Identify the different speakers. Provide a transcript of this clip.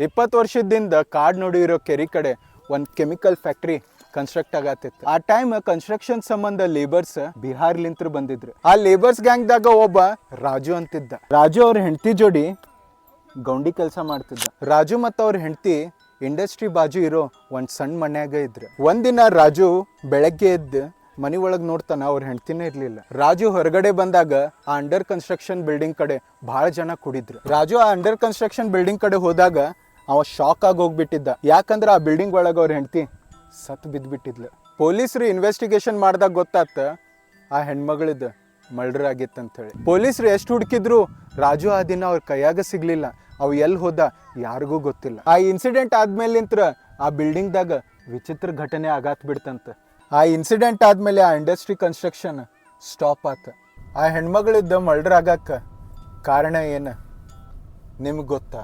Speaker 1: 20 ವರ್ಷದಿಂದ ಕಾಡ್ ನೋಡಿರೋ ಕೆರಿ ಕಡೆ ಒಂದು ಕೆಮಿಕಲ್ ಫ್ಯಾಕ್ಟ್ರಿ ಕನ್ಸ್ಟ್ರಕ್ಟ್ ಆಗತ್ತಿತ್ತು. ಆ ಟೈಮ್ ಕನ್ಸ್ಟ್ರಕ್ಷನ್ ಸಂಬಂಧ ಲೇಬರ್ಸ್ ಬಿಹಾರ್ಲಿಂತ್ರ ಬಂದಿದ್ರು. ಆ ಲೇಬರ್ಸ್ ಗ್ಯಾಂಗ್ದಾಗ ಒಬ್ಬ ರಾಜು ಅಂತಿದ್ದ. ರಾಜು ಅವ್ರ ಹೆಂಡತಿ ಜೋಡಿ ಗೌಂಡಿ ಕೆಲಸ ಮಾಡ್ತಿದ್ದ. ರಾಜು ಮತ್ತು ಅವ್ರ ಹೆಂಡತಿ ಇಂಡಸ್ಟ್ರಿ ಬಾಜು ಇರೋ ಒಂದು ಸಣ್ಣ ಮನ್ಯಾಗ ಇದ್ರು. ಒಂದಿನ ರಾಜು ಬೆಳಗ್ಗೆ ಎದ್ದು ಮನೆ ಒಳಗೆ ನೋಡ್ತಾನ, ಅವ್ರ ಹೆಂಡ್ತಿನೇ ಇರ್ಲಿಲ್ಲ. ರಾಜು ಹೊರಗಡೆ ಬಂದಾಗ ಆ ಅಂಡರ್ ಕನ್ಸ್ಟ್ರಕ್ಷನ್ ಬಿಲ್ಡಿಂಗ್ ಕಡೆ ಬಹಳ ಜನ ಕೂಡಿದ್ರು. ರಾಜು ಆ ಅಂಡರ್ ಕನ್ಸ್ಟ್ರಕ್ಷನ್ ಬಿಲ್ಡಿಂಗ್ ಕಡೆ ಹೋದಾಗ ಅವ ಶಾಕ್ ಆಗಿ ಹೋಗ್ಬಿಟ್ಟಿದ್ದ. ಯಾಕಂದ್ರೆ ಆ ಬಿಲ್ಡಿಂಗ್ ಒಳಗೆ ಅವ್ರ ಹೆಂಡತಿ ಸತ್ ಬಿದ್ದುಬಿಟ್ಟಿದ್ಲು. ಪೊಲೀಸರು ಇನ್ವೆಸ್ಟಿಗೇಷನ್ ಮಾಡಿದಾಗ ಗೊತ್ತಾತ ಆ ಹೆಣ್ಮಗಳಿದ್ದ ಮರ್ಡರ್ ಆಗಿತ್ತಂತ ಹೇಳಿ. ಪೊಲೀಸರು ಎಷ್ಟು ಹುಡುಕಿದ್ರು ರಾಜು ಆ ದಿನ ಅವ್ರ ಕೈಯಾಗ ಸಿಗ್ಲಿಲ್ಲ. ಅವು ಎಲ್ಲಿ ಹೋದ ಯಾರಿಗೂ ಗೊತ್ತಿಲ್ಲ. ಆ ಇನ್ಸಿಡೆಂಟ್ ಆದ್ಮೇಲಿಂತ್ರ ಆ ಬಿಲ್ಡಿಂಗ್ದಾಗ ವಿಚಿತ್ರ ಘಟನೆ ಆಗತ್ ಬಿಡ್ತಂತ. ಆ ಇನ್ಸಿಡೆಂಟ್ ಆದಮೇಲೆ ಆ ಇಂಡಸ್ಟ್ರಿ ಕನ್ಸ್ಟ್ರಕ್ಷನ್ ಸ್ಟಾಪ್ ಆತ. ಆ ಹೆಣ್ಮಗಳಿದ್ದ ಮರ್ಡರ್ ಆಗಕ್ಕೆ ಕಾರಣ ಏನು ನಿಮ್ಗೆ ಗೊತ್ತಾ?